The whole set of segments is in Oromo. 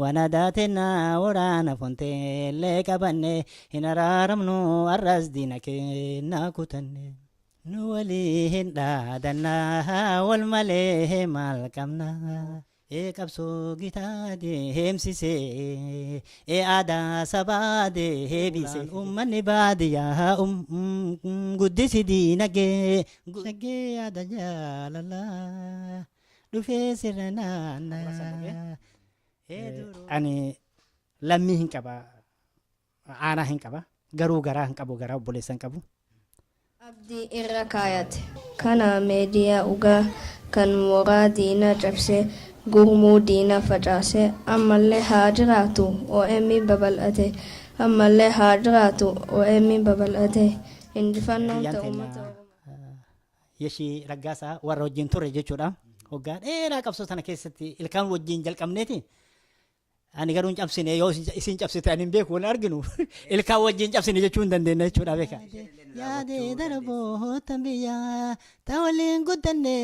وناداتنا ورانا فونتين لك بني هنا رارمنو الراس دينك ناكوتني نولي هندا دنا والمليه مالكمنا كبسو جتادي همسيسي آدا سبادي هبيسي أمني بادي يا قدسي دينك شجي آدا جالالا دفي سرنا أني لمي هنكبا أنا هنكبا غرو غرا هنكبو غرا بوليس هنكبو abdii irra kaayate kana meediyaa ugaa kan mooraa diinaa cabsee gurmuu diinaa facaase ammallee haa jiraatu OM babal'ate ammallee haa jiraatu OM babal'ate injifannoon ta'ummata Yeshii Raggaasaa warra wajjin turre jechuudha. Hoggaa dheeraa qabsoo sana keessatti ilkaan wajjin jalqabneeti. Ani garuu hin cabsine yoo isin cabsite ani hin beeku wal arginu ilkaan wajjin cabsine jechuu hin dandeenya jechuudha beeka. Yaadee darboota biyyaa ta'oliin guddanne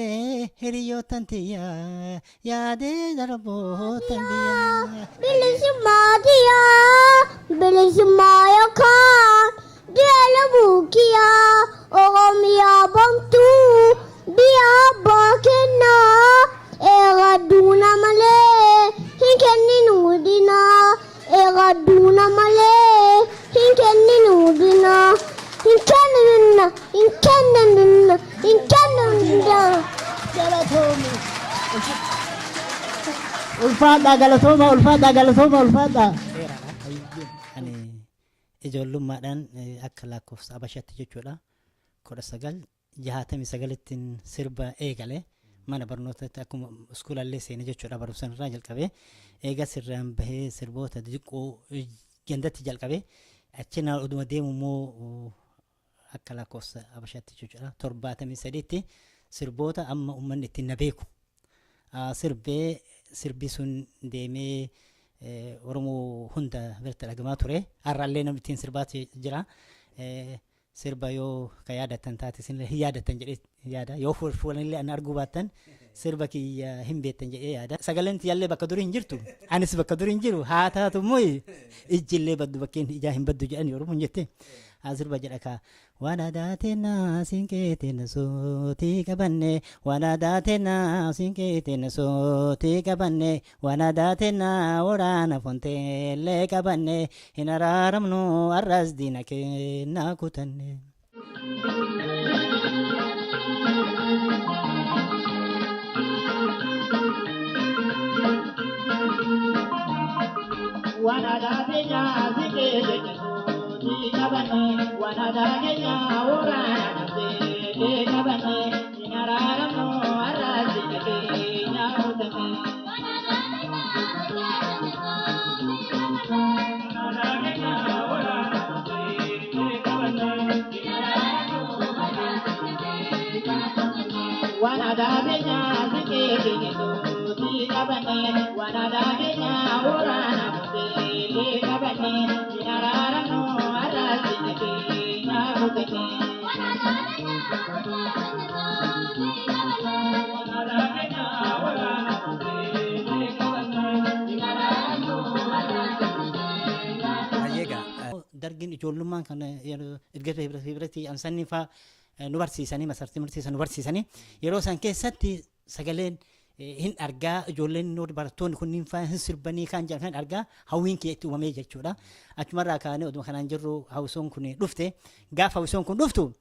hiriyootan tiyyaa yaadee darboota biyyaa. Bilisummaa tiyyaa bilisummaa yookaan jeela buukiyaa Oromiyaa bantuu biyya abbaa kennaa eegaduuna malee hin kenninu dinaa eegaduuna malee hin kenninu dinaa. In Canada. Ulfaadhaa galatooma. Ani ijoollummaadhaan akka lakkoofsa Habashaatti jechuudha. 1969 sirba eegale mana barnootaatti akkuma iskuulallee seene jechuudha barumsa irraa jalqabee eega sirraan bahee sirboota xixiqqoo gandatti jalqabee achina oduma deemu immoo akka lakkoofsa Habashaatti jechuudha 73tti sirboota amma uummanni ittiin na beeku sirbi sun deemee Oromoo hunda biratti dhagamaa ture har'aallee namni ittiin sirbaatu jira sirba yoo ka yaadatan taate sin hin yaadatan jedhee yaada yoo fuulanillee an arguu baattan sirba kiyya hin beektan jedhee yaada sagaleen tiyallee bakka durii hin jirtu anis bakka durii hin jiru haa taatu immoo ijjillee baddu bakkeen ijaa hin baddu jedhanii Oromoon jette sirba jedha ka wanadaateena sinkeeteena sootii qabanne wanadaateena sinkeeteena sootii qabanne wanadaateena waraana fonteellee qabanne hin araaramnu arras diina kennaa kutanne. Wanadaateena sinkeeteena sootii qabanne wanadaateena waraana fonteellee qabanne hin araaramnu arras diina kennaa kutanne. Wanadaateena sinkeeteena sootii qabanne wanadaateena waraana fonteellee qabanne hin araaramnu arras diina kennaa kutanne. Dargin ijoollummaan kan erga biratti amsanni faa nu barsiisanii masartii barsiisan nu barsiisanii yeroo san keessatti sagaleen hin argaa ijoolleen barattoonni kunniin faa hin sirbanii kan jedhan kan argaa hawwiin kee itti uumamee jechuudha achumarraa kaanee oduma kanaan jirru hawwisoon kun dhufte gaafa hawwisoon kun dhuftu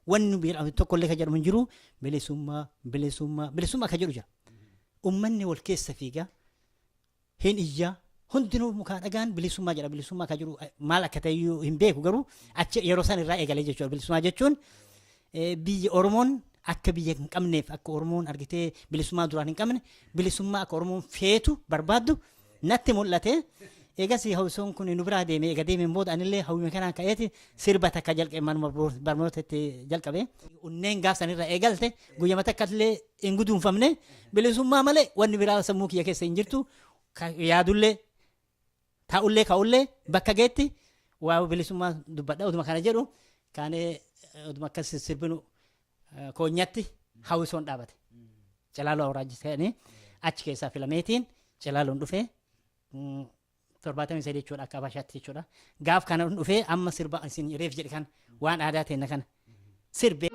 wanni biraa tokkollee ka jedhamu hin jiru bilisummaa ka jedhu jira ummanni wal keessa fiigaa hin iyyaa hundinuu mukaa dhagaan bilisummaa jedha bilisummaa ka jiru maal akka ta'e hin beeku garuu achi yeroo san irraa eegalee jechuudha bilisummaa jechuun biyya Oromoon akka biyya hin qabneef akka Oromoon argitee bilisummaa duraan hin qabne bilisummaa akka Oromoon feetu barbaaddu natti mul'ate eegas hawwisoon kun nu biraa deeme eega deemeen booda anillee hawwii kanaan ka'eeti sirba takka jalqabe manuma barnootatti jalqabe unneen gaaf sanirra eegalte guyyama takkaallee hin guduunfamne bilisummaa malee wanni biraa sammuu kiyya keessa hin jirtu yaadullee taa'ullee ka'ullee bakka geetti waa bilisummaa dubbadha oduma kana jedhu kaanee oduma akkas sirbinu koonyatti hawwisoon dhaabate Calaaloo Awraajjii ta'anii achi keessaa filameetiin Calaaloon dhufee torbaatamii sadii jechuudha akka Habashaatti jechuudha. Gaaf kana dhufee amma sirba isin reef jedhe kan waan aadaa ta'e kana sirbe.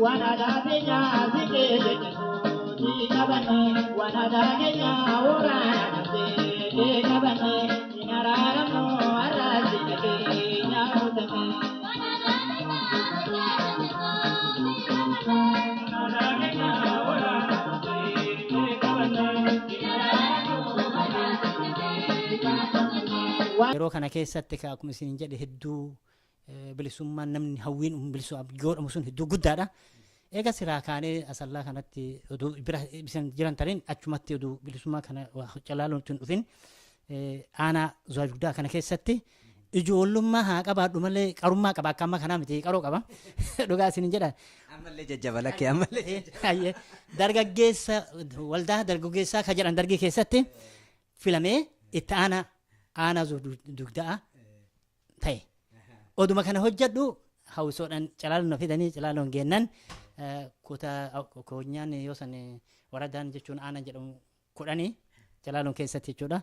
Wanada benya zike jetu kabane wanada benya orana zike kabane inarara no arazi ke nya utame wanada benya orana zike kabane inarara no arazi ke yeroo kana keessatti akkuma isin jedhe hedduu bilisummaan namni hawwiin bilisuu godhamu sun hedduu guddaadha. Eega siraa kaanee asallaa kanatti oduu bira bisan jiran tariin achumatti oduu bilisummaa kana calaaloon tun dhufin aanaa Zawaa kana keessatti ijoollummaa haa qabaadhu malee qarummaa qaba akka amma kanaa miti qaroo qaba. Dhugaa isin jedha. Ammallee jajjabalakkee ammallee. Dargaggeessa waldaa dargaggeessaa ka jedhan dargii keessatti filamee itti aanaa Zawaa ta'e. Oduma kana hojjedhu hawwisoodhaan calaaloon fidanii calaaloon geennan kutaa koonyaan yoo san waradaan jechuun aanaa jedhamu kudhanii calaaloon keessatti jechuudha.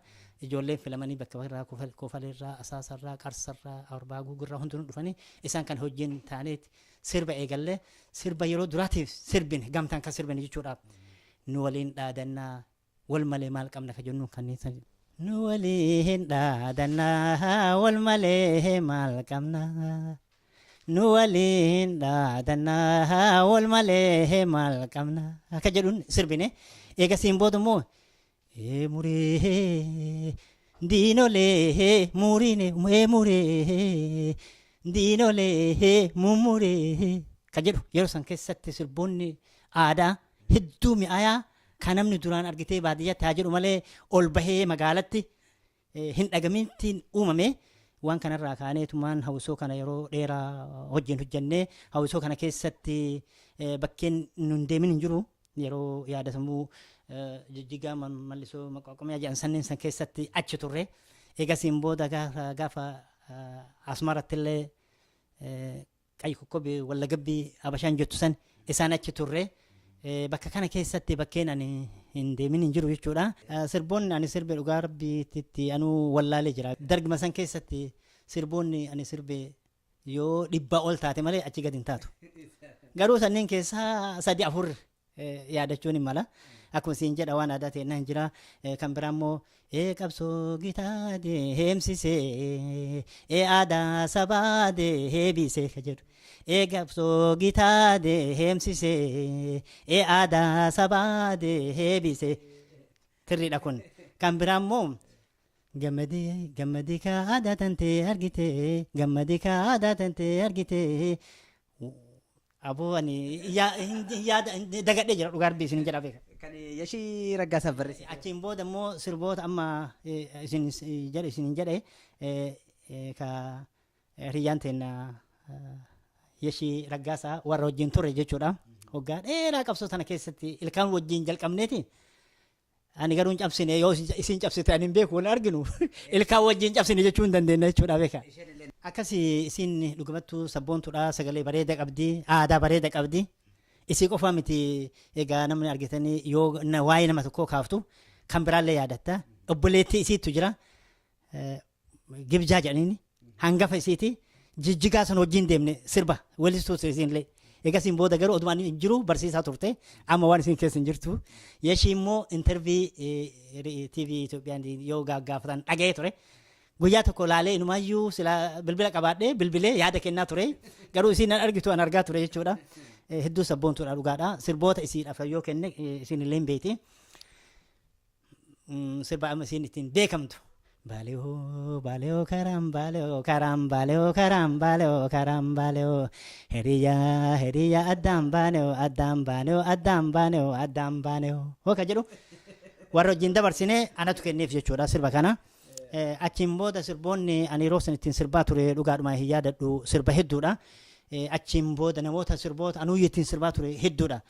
Ijoolleen filamanii bakka irraa Kofaleerraa, Asaasarraa, Qarsarraa, Arbaa Guugurraa hundinuu dhufanii isaan kan hojiin taaneet sirba eegallee sirba yeroo duraatiif sirbin gamtaan kan sirbin jechuudha. Nu waliin dhaadannaa wal malee maal qabna ka jennu kanneen nu waliin dhaadannaa wal malee maal qabna. Nu waliin dhaadannaa wal malee maal qabna. Akka jedhuun sirbine. Eegasiin booda immoo muree diinolee muriine muree diinolee mummuree ka jedhu yeroo san keessatti sirboonni aadaa hedduu mi'aayaa kan namni duraan argitee baadiyyaatti haa jedhu malee ol bahee magaalatti hin dhagamintiin uumame. Waan kanarraa kaaneetumaan hawwisoo kana yeroo dheeraa hojjennee hawwisoo kana keessatti bakkeen nun deemin hin jiru yeroo yaadatamuu jijjigaa mallisoo maqaaqamee jedhan sanneen san keessatti achi turre. Eegasiin booda gaafa Asmaratti illee Qayyi Kokkobii Wallagabbii Habashaan jettu san isaan achi turre. Bakka kana keessatti bakkeen ani hin deemin hin jiru jechuudha. Sirboonni ani sirbe dhugaa rabbiitti anuu wallaalee jira. Dargima san keessatti sirboonni ani sirbe yoo dhibbaa ol taate malee achi gadi hin taatu. Garuu sanneen keessaa 3-4 yaadachuun hin mala. Akkuma isin jedha waan aadaa ta'e hin jira. Kan biraa immoo qabsoo gitaa deemsisee aadaa sabaa deebisee ka jedhu. Qabsoo gitaa deemsisee aadaa sabaa deebisee tirriidha kun. Kan biraa immoo gammadii ka aadaa tantee argitee gammadii ka aadaa tantee argitee. Aboo ani yaada dagadhee jira dhugaa rabbii isin jedha beeka. Kan Yashii Raggaasaaf barreesse. Achiin booda immoo sirboota amma isin jedhe ka hiriyyaan teenna Yashii Raggaasaa warra wajjin turre jechuudha. Waggaa dheeraa qabsoo sana keessatti ilkaan wajjin jalqabneeti. Ani garuu hin cabsine yoo isin cabsite ani hin beeku wal arginu ilkaan wajjin cabsine jechuu hin dandeenya jechuudha beeka. Akkasii isin dhugumattuu sabboontuudha sagalee bareeda qabdi aadaa bareeda qabdi. Isii qofaa miti egaa namni argitanii yoo waa'ee nama tokkoo kaaftu kan biraallee yaadatta. Obboleettii isiitu jira. Gibjaa jedhaniini hangafa isiiti. Jijjigaa san wajjin deemne sirba walitti isinillee. Egaa isin booda garuu odumaan hin jiru barsiisaa turte amma waan isin keessa hin jirtu. Yashii immoo intervii TV Itoophiyaan yoo gaafatan dhaga'ee ture. Guyyaa tokko laalee inumaayyuu sila bilbila qabaadhee bilbilee yaada kennaa ture. Garuu isin argitu an argaa ture jechuudha. Hedduu sabboontuudha dhugaadha. Sirboota isiidhaaf yoo kenne isin illee hin beekti. Sirba amma isin ittiin beekamtu. Baaleo karam baaleo hiriya addaan baaneo hoka jedhu warra wajjin dabarsinee anatu kenneef jechuudha sirba kana. Achiin booda sirboonni ani yeroo san ittiin sirbaa ture dhugaadhuma hin yaadadhu sirba hedduudha. Achiin booda namoota sirboota anuyyuu ittiin sirbaa ture hedduudha.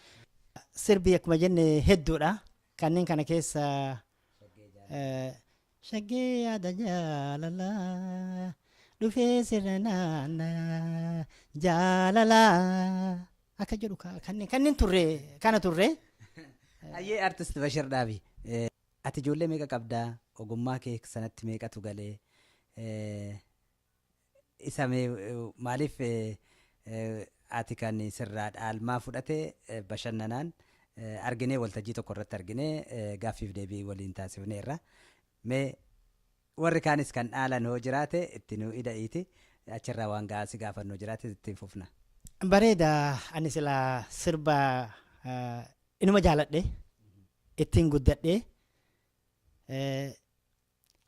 Sirbi akkuma jenne hedduudha. Kanneen kana keessa shaggee yaada jaalalaa dhufee sirra naannaa jaalalaa akka jedhu kanneen turre kana turre. Ayyee artist Bashir Dhaabi. Ati ijoollee meeqa qabdaa? Ogummaa kee sanatti meeqatu galee? Isa maaliif ati kan sirraa dhaalmaa fudhate bashannanaan arginee waltajjii tokko irratti arginee gaaffiif deebii waliin taasifneerra. Mee warri kaanis kan dhaalan hoo jiraate itti nu ida'iti achirraa waan gaasi gaafannoo jiraate ittiin fufna. Bareeda ani sila sirba inuma jaaladhe ittiin guddadhe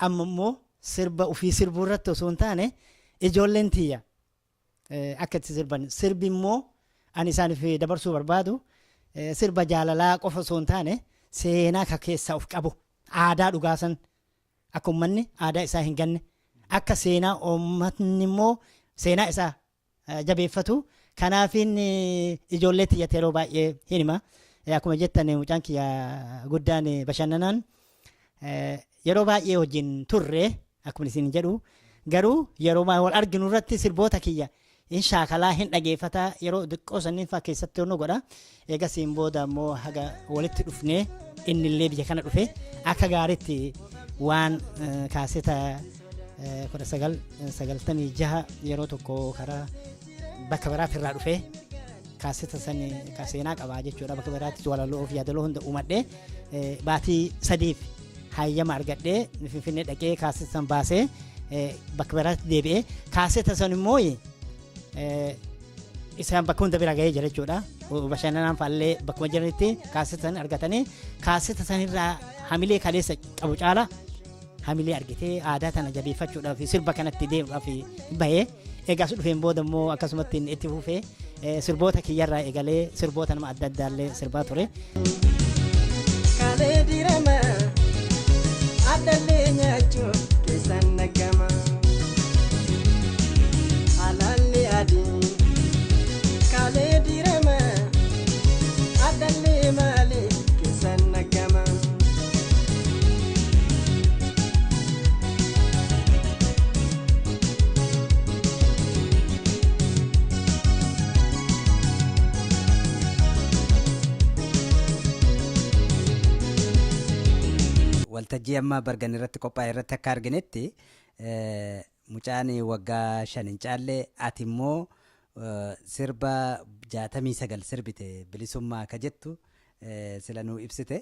amma immoo sirba ofii sirbuu irratti osoo hin taane ijoolleen tiyya akka itti sirban sirbi immoo ani isaaniif dabarsuu barbaadu sirba jaalalaa qofa osoo hin taane seenaa ka keessaa of qabu aadaa dhugaasan akka uummanni aadaa isaa hin ganne akka seenaa uummatni immoo seenaa isaa jabeeffatu kanaafin ijoollee tiyyatti yeroo baay'ee hin hima akkuma jettan mucaan kiyya guddaan bashannanaan yeroo baay'ee wajjin turre akkuma isin jedhu garuu yeroo wal arginu irratti sirboota kiyya in shaakalaa hin dhageeffata yeroo xiqqoo sanniin faa keessatti nu godha eegasiin booda immoo haga walitti dhufnee inni illee biyya kana dhufe akka gaariitti waan kaaseta 1996 yeroo tokko karaa bakka biraatti irraa dhufe kaaseta sani seenaa qabaa jechuudha bakka biraatti walaloo of yaadaloo hunda uumadhee baatii sadiif hayyama argadhee Finfinnee dhaqee kaaseta san baasee bakka biraatti deebi'ee kaaseta san immoo isaan bakka hunda bira ga'ee jira jechuudha bashannanaan faallee bakkuma jiranitti kaaseta san argatanii kaaseta san irraa hamilee kaleessa qabu caala hamilee argitee aadaa tana jabeeffachuudhaaf sirba kanatti deemuudhaaf bahee eegaas dhufeen booda immoo akkasumatti itti fufee sirboota kiyyarraa eegalee sirboota nama adda addaallee sirbaa ture. Kalee dirama addallee nyaachuun keessan nagama alaallee adii kalee dirama addallee maalee keessan nagama. Waltajjii amma bargan irratti qophaa'e irratti akka arginetti mucaan waggaa 5 hin caalle ati immoo sirba 69 sirbite bilisummaa ka jettu sila nu ibsite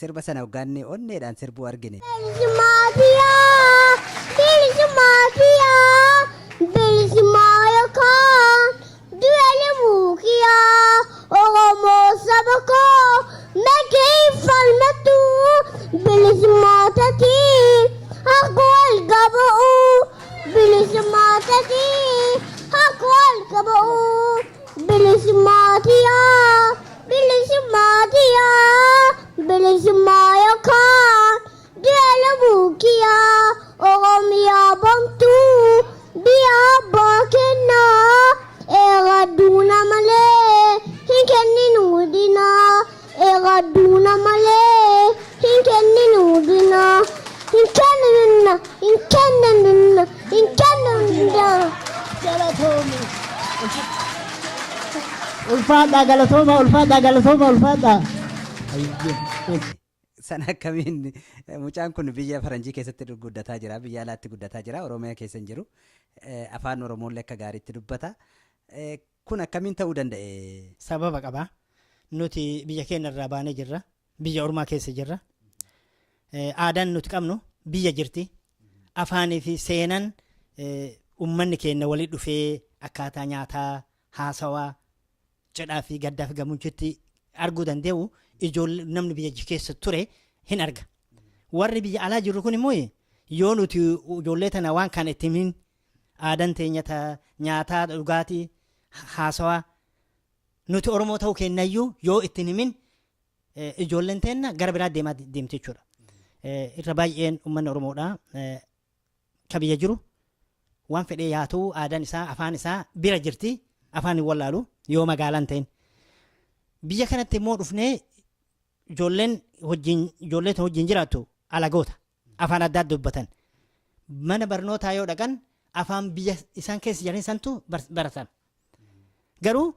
sirba sana waggaanni onneedhaan sirbuu argine. Bilisummaa yookaan du'eele muukiyaa Oromoo saba koo nagee falmatu bilisummaa tatii akka wal gaba'u bilisummaa tatii akka wal gaba'u bilisummaa tiyaa bilisummaa yookaan du'eele muukiyaa Oromiyaa bantuu biyya abbaa kennaa eegaduuna malee hin kenninu dinaa eegaduuna malee hin kenninu dinaa hin kenninu Galatooma. Ulfaadhaa. Sana akkamiin mucaan kun biyya faranjii keessatti guddataa jira biyya alaatti guddataa jira Oromiyaa keessa hin jiru afaan Oromoolee akka gaariitti dubbata kun akkamiin ta'uu danda'e? Sababa qaba nuti biyya keenya irraa baanee jirra biyya ormaa keessa jirra aadaan nuti qabnu biyya jirti afaanii fi seenan ummanni keenya walii dhufee akkaataa nyaataa haasawaa cidhaa fi gaddaa fi gammoojjiitti arguu danda'u ijoollee namni biyya keessa ture hin arga warri biyya alaa jiru kun immoo yoo nuti ijoollee tana waan kana itti himin aadaan teenya nyaataa dhugaatii haasawaa nuti Oromoo ta'uu kennayyuu yoo itti himin ijoolleen teenya gara biraa deemti jechuudha irra baay'een ummanni Oromoodha ka biyya jiru waan fedhee yaatu aadaan isaa afaan isaa bira jirti afaan hin wallaalu yoo magaalaan ta'in biyya kanatti immoo dhufnee ijoolleen wajjin jiraattu alagoota afaan adda addaa dubbatan mana barnootaa yoo dhaqan afaan biyya isaan keessa jiran santu baratan. Garuu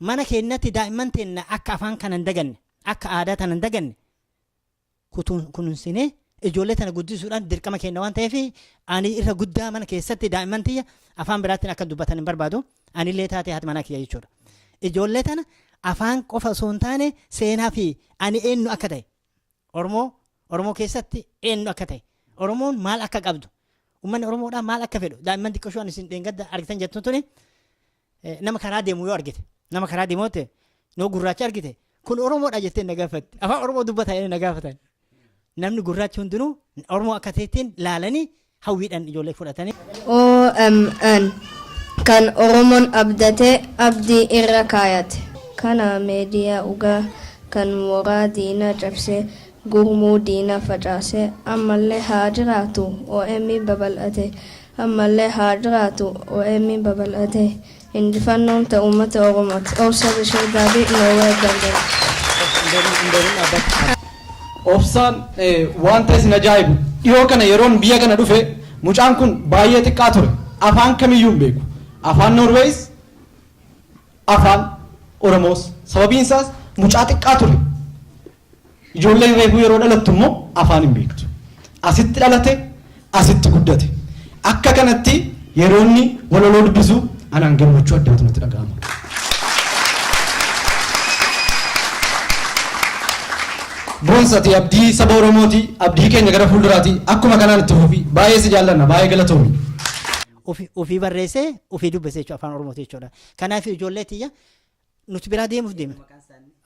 mana keenyatti daa'imman teenna akka afaan kana hin daganne akka aadaa tana hin daganne kunuunsinee ijoollee tana guddisuudhaan dirqama keenya waan ta'eef ani irra guddaa mana keessatti daa'imman tiyya afaan biraatiin akka dubbatan hin barbaadu anillee taatee haati manaa kiyya jechuudha. Ijoollee tana afaan qofa osoo hin taane seenaa fi ani eenyu akka ta'e Oromoo keessatti eenyu akka ta'e Oromoon maal akka qabdu uummanni Oromoodhaan maal akka fedhu daa'imman xiqqoo isin dheengadda argitan jettu tuni nama karaa deemu yoo argite nama karaa deemoote noo gurraacha argite kun Oromoodha jettee na gaafatti afaan Oromoo dubbata jedhee na gaafatan namni gurraachi hundinuu Oromoo akka ta'ettiin laalanii hawwiidhaan ijoollee fudhatanii. OMN kan Oromoon abdatee abdii irra kaayate kana meediyaa dhugaa kan mooraa diinaa cabsee gurmuu diinaa facaasee ammallee haa jiraatu OMN babal'ate ammallee haa jiraatu OMN babal'ate injifannoon ta'u uummata Oromooti. Obsa Bashir Gaabii Noowee Danda'e. Obsaan wanta isin ajaa'ibu dhiyoo kana yeroon biyya kana dhufe mucaan kun baay'ee xiqqaa ture afaan kamiyyuu hin beeku afaan Norwees afaan Oromoos sababiin isaas mucaa xiqqaa ture ijoolleen reefuu yeroo dhalattu immoo afaan hin beektu asitti dhalate asitti guddate akka kanatti yeroonni walaloo dubbisu anaan gammachuu addaatu natti dhaga'ama. Boonsati abdii saba Oromooti abdii keenya gara fuulduraati akkuma kanaan itti fufi baay'ee si jaallanna baay'ee galatoomi. Ofii barreessee ofii dubbisee jechuudha afaan Oromooti jechuudha. Kanaaf ijoollee tiyya nuti biraa deemuuf deemna.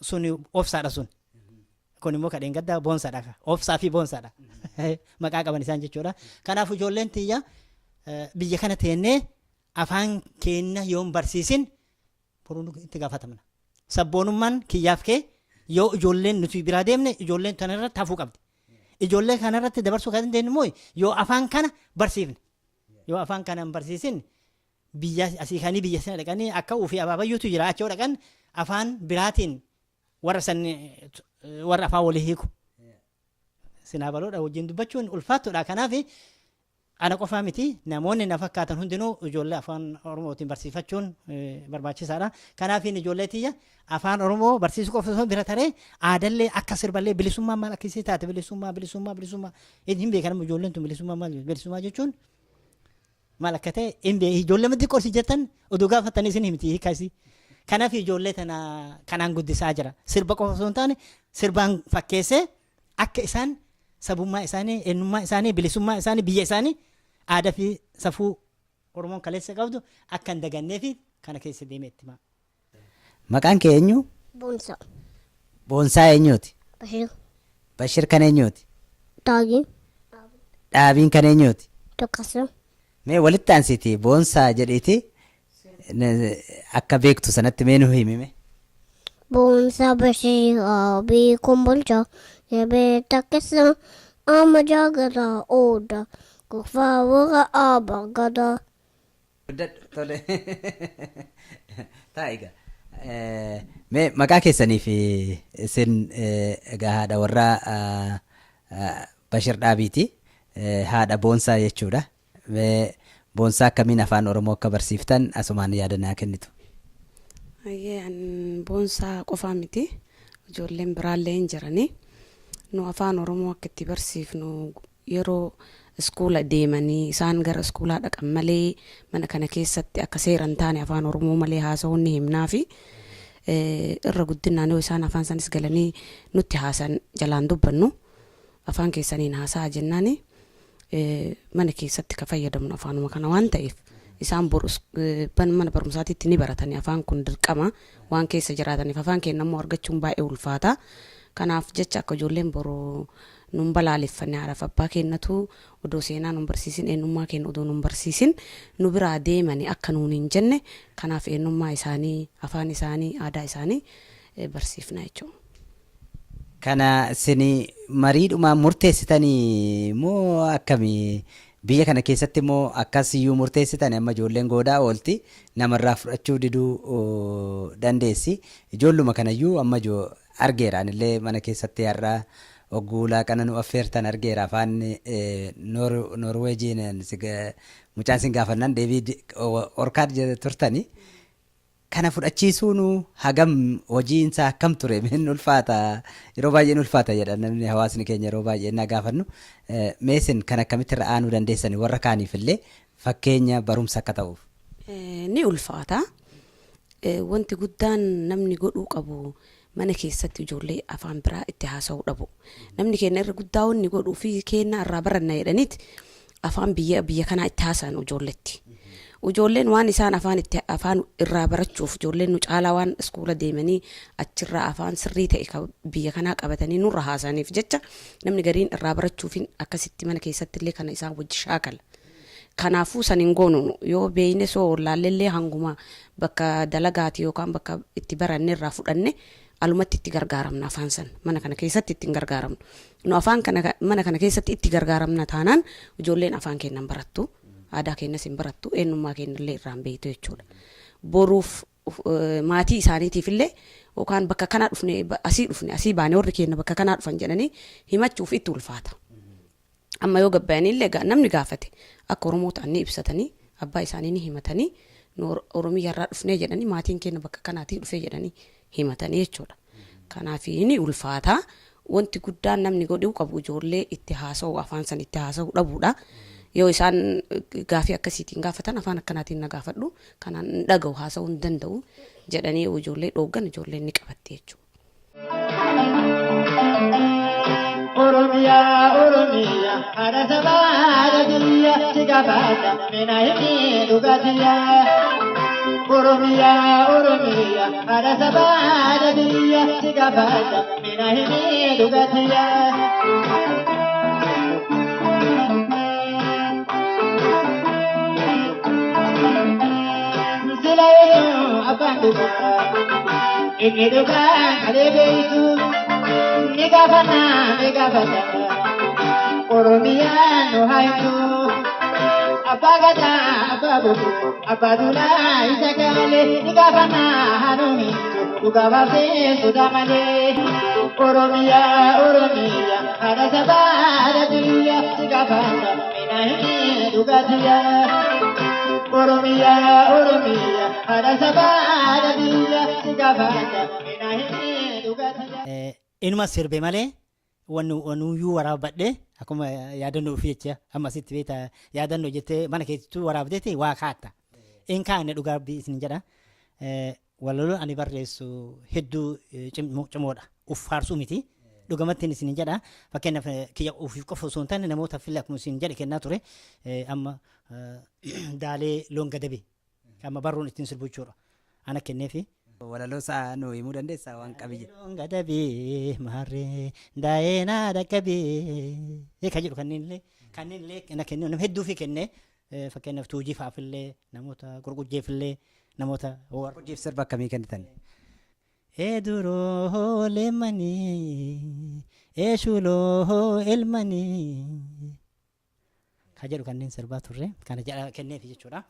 Sun obsaadha sun. Kun immoo kadheen gaddaa boonsaadha. Obsaa fi boonsaadha. Maqaa qaban isaan jechuudha. Kanaaf ijoolleen tiyya biyya kana teennee afaan keenya yoo hin barsiisin boruun itti gaafatamna. Sabboonummaan kiyyaaf kee yoo ijoolleen nuti biraa deemne ijoolleen kanarratti hafuu qabdi. Ijoollee kanarratti dabarsuu kan dandeenyu immoo yoo afaan kana barsiifne. Yoo afaan kana hin barsiisin biyya asii kanii biyya sana dhaqanii akka ofii abaabayyuutu jira achoo dhaqan afaan biraatiin warra afaan walii hiiku. Sinaa baloodha wajjin dubbachuun ulfaattuudha. Kanaaf ana qofaa miti namoonni na fakkaatan hundinuu ijoollee afaan Oromootiin barsiifachuun barbaachisaadha. Kanaaf ijoollee tiyya afaan Oromoo barsiisuu qofa osoo bira taree aadallee akka sirballee bilisummaa maal akkasii taate bilisummaa hin beekan ijoolleen tun bilisummaa maal bilisummaa jechuun maal akka ta'e hin beekan ijoollee matti qorsi jettan oduu gaafatanii isin himti hiikasi. Kanaaf ijoollee tana kanaan guddisaa jira. Sirba qofa osoo hin taane sirbaan fakkeessee akka isaan sabummaa isaanii eenyummaa isaanii bilisummaa isaanii biyya isaanii aadaa fi safuu Oromoon kaleessa qabdu akka hin dagannee fi kana keessa deemee itti maa. Maqaan kee eenyu? Boonsaa. Boonsaa eenyuuti? Bashir. Bashir kan eenyuuti? Daagii. Dhaabiin kan eenyuuti? Tokkasa. Mee walitti aansiti boonsaa jedhiiti akka beektu sanatti mee nu himime. Boonsaa Bashir Aabii Kombolchaa Yabee Takkisa Amma Jaagadaa Oodaa Gufaa Warra Aabaa Gadaa. Tole. Taa'iga. Mee maqaa keessanii fi isin egaa haadha warraa Bashir Dhaabiiti. Haadha boonsaa jechuudha. Mee boonsaa akkamiin afaan Oromoo akka barsiiftan asumaan yaadannaa kennitu. Boonsaa qofaa miti ijoolleen biraallee hin jirani. Nu afaan Oromoo akka itti barsiifnu yeroo iskuula deemanii isaan gara iskuulaa dhaqan malee mana kana keessatti akka seeran taane afaan Oromoo malee haasa'uun ni himnaa fi irra guddinaan yoo isaan afaan sanis galanii nutti haasan jalaan dubbannu afaan keessaniin haasa'a jennaani mana keessatti ka fayyadamnu afaanuma kana waan ta'eef isaan mana barumsaatitti ni baratanii afaan kun dirqama waan keessa jiraataniif afaan keenya immoo argachuun baay'ee ulfaata. Kanaaf jecha akka ijoolleen boroo nun balaaleffanne haadhaaf abbaa keenyatu odoo seenaa nun barsiisin eenyummaa keenya odoo nun barsiisin nu biraa deemanii akka nuun hin jenne kanaaf eenyummaa isaanii afaan isaanii aadaa isaanii barsiifna jechuudha. Kana isin mariidhumaan murteessitanii moo akkamii biyya kana keessatti immoo akkasiyyuu murteessitan amma ijoolleen goodaa oolti namarraa fudhachuu diduu dandeessi ijoolluma kanayyuu amma argeeraan illee mana keessatti har'aa ogguulaa kana nu affeertan argeera afaan Norweejiin mucaan sin gaafannaan deebii orkaad turtani. Kana fudhachiisuun hagam hojiinsaa akkam ture min ulfaata yeroo baay'ee ulfaata jedha namni hawaasni keenya yeroo baay'ee na gaafannu meesin kan akkamitti irra aanuu dandeessani warra kaaniif illee fakkeenya barumsa akka ta'uuf. Ni ulfaata. Wanti guddaan namni godhuu qabu mana keessatti ijoollee afaan biraa itti haasa'uu dhabu. Namni keenya irra guddaa wanni godhuu fi keenya irraa baranna jedhaniiti afaan biyya kanaa itti haasa'an ijoolletti. Ijoolleen waan isaan afaan irraa barachuuf ijoolleen nu caalaa waan iskuula deemanii achirraa afaan sirrii ta'e biyya kanaa qabatanii nurra haasa'aniif jecha namni gariin irraa barachuuf akkasitti mana keessatti illee kana isaan wajji shaakala. Kanaafuu san hin goonu yoo beeyne soo laallellee hanguma bakka dalagaati yookaan bakka itti baranne irraa fudhanne alumatti itti gargaaramna afaan san mana kana keessatti itti gargaaramnu. Nu afaan kana mana kana keessatti itti gargaaramna taanaan ijoolleen afaan kennan barattu. Aadaa keenyas hin barattu eenyummaa keenyallee irraan beeytu jechuudha. Boruuf maatii isaaniitiif illee yookaan bakka kanaa dhufne asii baane warri keenya bakka kanaa dhufan jedhanii himachuuf itti ulfaata. Amma yoo gabbaa'anii namni gaafate akka Oromoo ta'anii ibsatanii abbaa isaanii ni himatanii Oromiyaarraa dhufnee jedhanii maatiin keenya bakka kanaatii dhufee jedhanii himatanii jechuudha. Kanaaf ni ulfaata. Wanti guddaan namni godhuu qabu ijoollee itti haasa'u afaan san itti haasa'u dhabuudha. Yoo isaan gaafii akkasiitiin gaafatan afaan akkanaatiin na gaafadhu kanaan dhaga'u haasa'uu hin danda'u jedhanii ijoollee dhooggan ijoolleen ni qabatte jechuudha. Oromiyaa haadha sabaa biyya si gaafata mina himi dhugatiya. Oromiyaa haadha sabaa biyya si gaafata mina himi dhugatiya. Ini dukan alebe itu nigafana Oromia no haitu apagata apabu apadula isakale nigafana hanumi dugavase sudamale Oromia ada sabara dia nigafana minahi dugatiya Oromia ada sabara dia nigafana minahi dugatiya. Inuma sirbe malee wanuyyuu waraabadhe akkuma yaadannoo ofii jecha amma asitti beekta yaadannoo jettee mana keessattuu waraabdeeti waa kaatta. In kaane dhugaa isin jedha. Walaloo ani barreessu hedduu cimoodha. Uffaarsuu miti. Dhugamatti isin jedha. Fakkeenyaaf kiyya ofiif qofa osoo hin taane namoota filla akkuma isin jedhe kennaa ture. Amma daalee loon gadabe. Amma barruun ittiin sirbu jechuudha. Ana kenneefi. Walaloo isaa nu himuu dandeessaa waan qabiyye. Loon gadabe maarree daa'eenaa dhaqqabee kan jedhu kanneenillee na kennee nama hedduu fi kennee fakkeenyaaf tuujifaafillee namoota gurgujjeefillee namoota Gurgujjeef sirba akkamii kennitan? Eduroo leemmanii eeshuloo elmanii kan jedhu kanneen sirbaa turre kana jedha kenneefi jechuudha.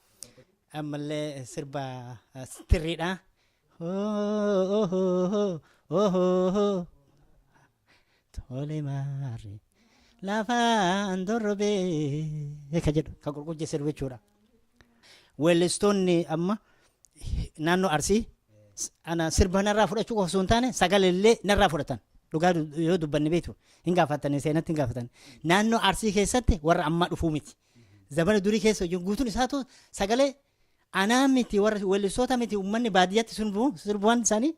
Ammallee sirba tirriidha. Tole maarree lafaan dorrobee kan jedhu kan gurgujjee sirbu jechuudha. Weellistoonni amma naannoo Arsii ana sirba narraa fudhachuu qofa osoo hin taane sagalee narraa fudhatan dhugaa yoo dubbanne beektu hin gaafatanii seenatti hin gaafatan. Naannoo Arsii keessatti warra ammaa dhufuu miti. Zabana durii keessa guutuun isaatu sagalee anaa miti warra weellistoota miti uummanni baadiyyaatti sirbuwwan isaanii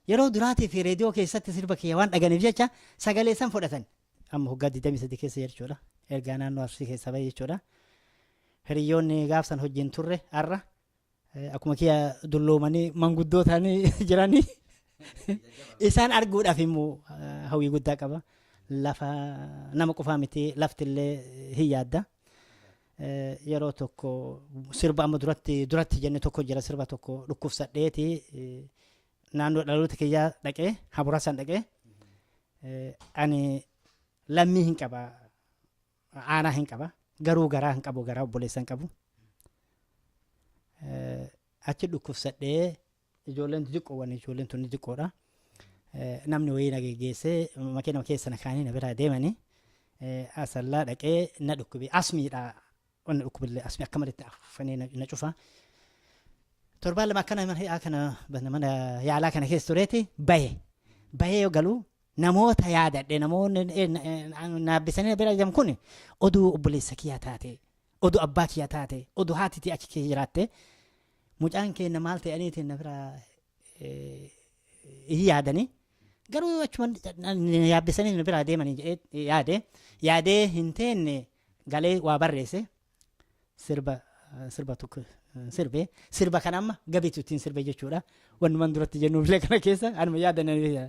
yeroo duraatii fi reediyoo keessatti sirba kiyya waan dhaganiif jecha sagalee san fudhatan. Amma hoggaa 23 keessa jechuudha. Ergaa naannoo Arsii keessa bahe jechuudha. Hiriyoonni gaafsan hojiin turre har'a akkuma kiyya dulloomanii manguddoo ta'anii jiranii isaan arguudhaaf immoo hawwii guddaa qaba. Lafa nama qofaa miti laftillee hin yaadda. Yeroo tokko sirba amma duratti jenne tokko jira sirba tokko dhukkubsadheeti naannoo dhaloota kiyyaa dhaqee Haburaasaan dhaqee ani lammii hin qaba aanaa hin qaba garuu garaa hin qabu garaa obboleessa hin qabu achi dhukkubsadhee ijoolleen xixiqqoowwan ijoolleen tun xixiqqoodha namni wayii na geggeessee makiina keessa na kaanii na biraa deemanii asallaa dhaqee na dhukkube asmiidha wanni dhukkubillee asmi akka malitti afanii na cufa torbaan lama akkana mana yaalaa kana keessa tureeti bahee yoo galu namoota yaadadhe namoonni naabbisanii na bira jiran kun oduu obboleessa kiyyaa taate oduu abbaa kiyyaa taate oduu haatiti achi keessa jiraatte mucaan keenya maal ta'aniitiin na bira yaadanii garuu achuma yaabbisanii na bira deemanii yaadee hin teenne galee waa barreesse sirba tokko sirba kan amma gabiitu ittiin sirbe jechuudha wanuman duratti jennuufillee kana keessa anuma yaadananii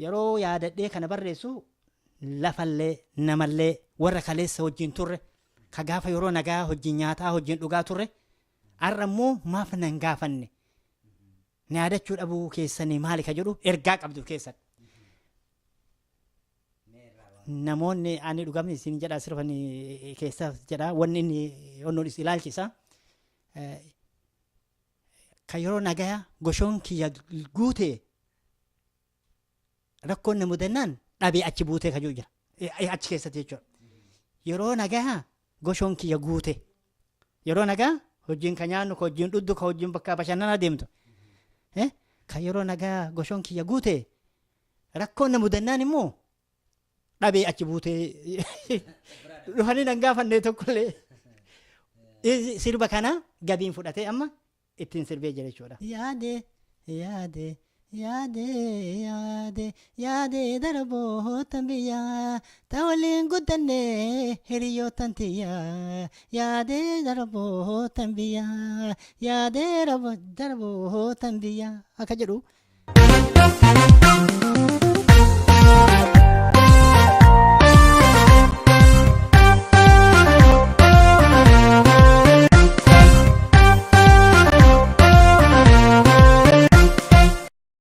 yeroo yaadadhee kana barreessu lafallee namallee warra kaleessa wajjin turre ka gaafa yeroo nagaa wajjin nyaataa wajjin dhugaa turre har'a immoo maaf nan gaafanne na yaadachuu dhabuu keessanii maali ka jedhu ergaa qabdu keessan namoonni ani dhugamni isin jedha sirfanii keessa jedha wanni inni onnoon is ilaalchisa ka yeroo nagaa goshoon kiyya guute rakkoon na mudannaan dhabee achi buutee kajuu jira achi keessatti jechuudha yeroo nagaa goshoon kiyya guute yeroo nagaa hojiin ka nyaannu ka hojiin dhuddu ka hojiin bakka bashannana deemtu ka yeroo nagaa goshoon kiyya guute rakkoon na mudannaan immoo dhabee achi buutee dhufanii nan gaafannee tokkollee sirba kana gabiin fudhatee amma ittiin sirbee jira jechuudha. Yaade darboota biyyaa tawaliin guddannee hiriyootan tiyyaa yaade darboota biyyaa yaade darboota biyyaa akka jedhu.